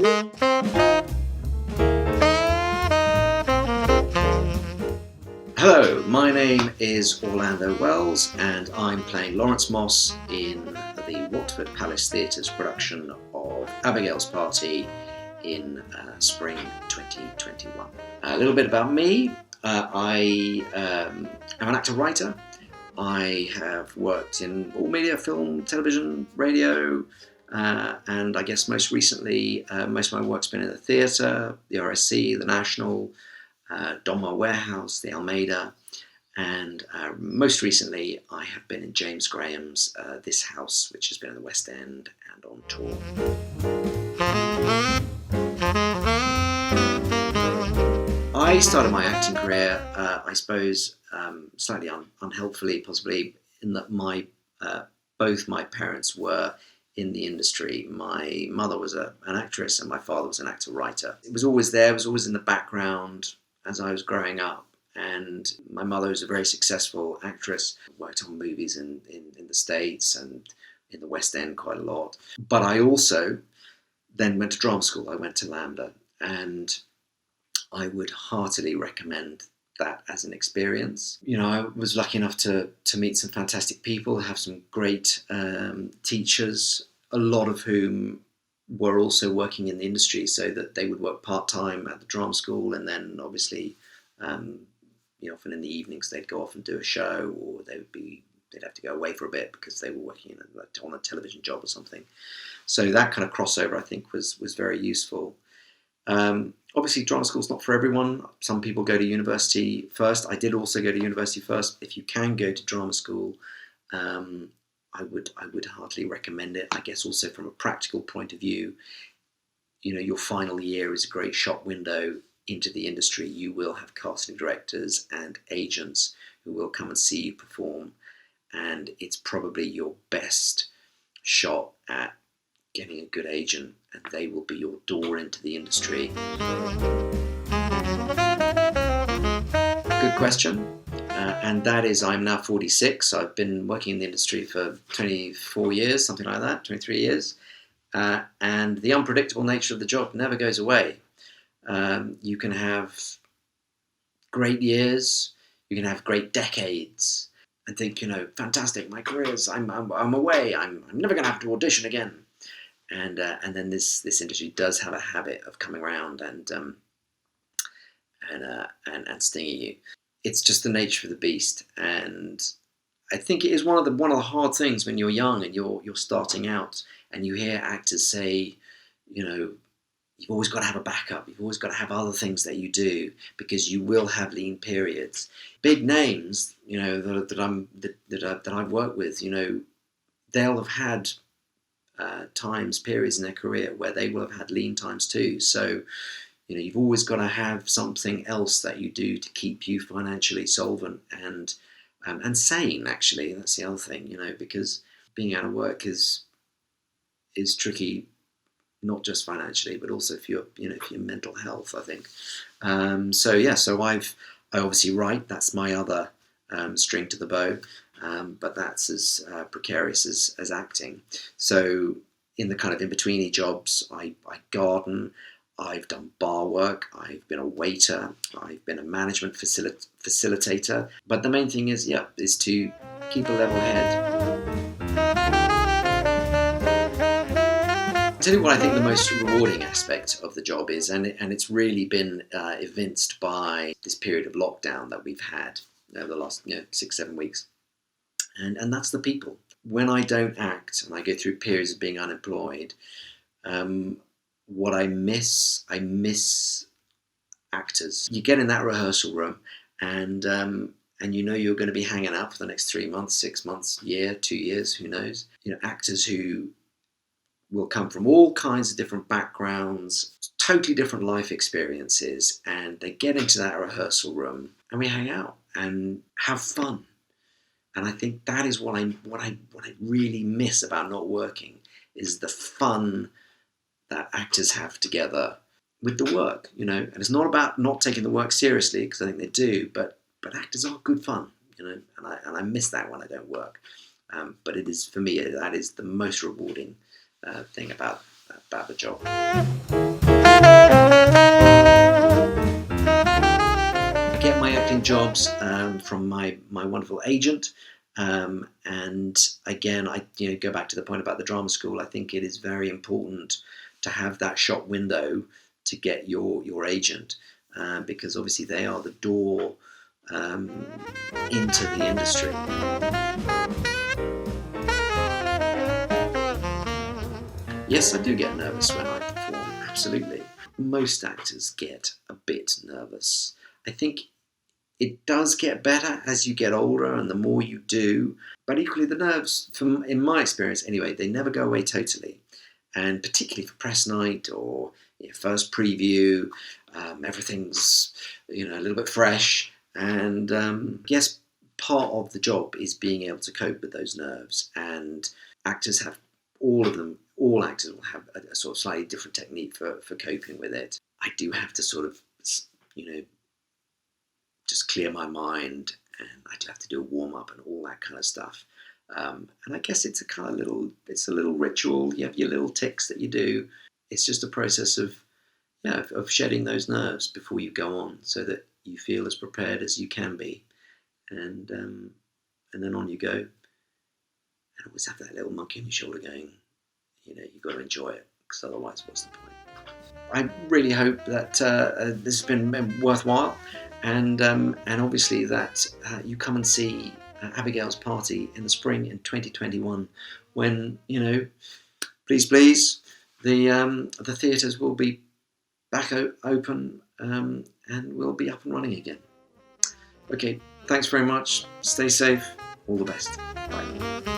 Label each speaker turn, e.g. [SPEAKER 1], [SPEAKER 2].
[SPEAKER 1] Hello, my name is Orlando Wells and I'm playing Lawrence Moss in the Watford Palace Theatre's production of Abigail's Party in spring 2021. A little bit about me. I am an actor-writer. I have worked in all media, film, television, radio, and I guess most recently, most of my work's been in the theatre, the RSC, the National, Donmar Warehouse, the Almeida, and most recently I have been in James Graham's This House, which has been in the West End and on tour. I started my acting career, I suppose, slightly unhelpfully, possibly, in that both my parents were in the industry. My mother was an actress and my father was an actor-writer. It was always there, it was always in the background as I was growing up. And my mother was a very successful actress, worked on movies in the States and in the West End quite a lot. But I also then went to drama school. I went to LAMDA, and I would heartily recommend that as an experience. You know, I was lucky enough to meet some fantastic people, have some great teachers, a lot of whom were also working in the industry, so that they would work part-time at the drama school, and then obviously often in the evenings they'd go off and do a show, or they'd have to go away for a bit because they were working on a television job or something. So that kind of crossover, I think, was very useful. Obviously, drama school's not for everyone. Some people go to university first. I did also go to university first. If you can go to drama school, I would heartily recommend it. I guess also from a practical point of view, you know, your final year is a great shop window into the industry. You will have casting directors and agents who will come and see you perform, and it's probably your best shot at getting a good agent, and they will be your door into the industry. Good question. And that is, I'm now 46. I've been working in the industry for 24 years, something like that, 23 years. And the unpredictable nature of the job never goes away. You can have great years, you can have great decades, and think, you know, fantastic, my career's, I'm away, I'm never going to have to audition again. And then this industry does have a habit of coming around and stinging you. It's just the nature of the beast, and I think it is one of the hard things when you're young and you're starting out, and you hear actors say, you know, you've always got to have a backup. You've always got to have other things that you do, because you will have lean periods. Big names, you know, that I've worked with, you know, they'll have had periods in their career where they will have had lean times too. So, you know, you've always got to have something else that you do to keep you financially solvent and sane. Actually, that's the other thing, you know, because being out of work is tricky, not just financially, but also for your mental health, I think. So I obviously write. That's my other string to the bow. But that's as precarious as acting. So in the kind of in-betweeny jobs, I garden, I've done bar work, I've been a waiter, I've been a management facilitator. But the main thing is to keep a level head. I'll tell you what I think the most rewarding aspect of the job is, and it's really been evinced by this period of lockdown that we've had over the last 6-7 weeks. And that's the people. When I don't act and I go through periods of being unemployed, what I miss actors. You get in that rehearsal room and you know you're going to be hanging out for the next 3 months, 6 months, year, 2 years, who knows. You know, actors who will come from all kinds of different backgrounds, totally different life experiences, and they get into that rehearsal room and we hang out and have fun. And I think that is what I really miss about not working, is the fun that actors have together with the work, you know. And it's not about not taking the work seriously, because I think they do, but actors are good fun, you know, and I miss that when I don't work. But it is, for me, that is the most rewarding thing about about the job. I get my acting jobs from my wonderful agent. And again, I go back to the point about the drama school. I think it is very important to have that shop window to get your agent, because obviously they are the door into the industry. Yes, I do get nervous when I perform, absolutely. Most actors get a bit nervous. I think it does get better as you get older and the more you do, but equally the nerves, in my experience anyway, they never go away totally. And particularly for press night or first preview, everything's a little bit fresh. And yes, part of the job is being able to cope with those nerves. And actors have, all actors will have a sort of slightly different technique for coping with it. I do have to sort of, just clear my mind, and I do have to do a warm up and all that kind of stuff. And I guess it's a little ritual. You have your little tics that you do. It's just a process of shedding those nerves before you go on, so that you feel as prepared as you can be, and then on you go. And always have that little monkey on your shoulder going, you've got to enjoy it, because otherwise, what's the point? I really hope that this has been worthwhile, and obviously that you come and see Abigail's party in the spring in 2021, when please, the theatres will be back open, and we'll be up and running again. Okay, thanks very much. Stay safe. All the best. Bye.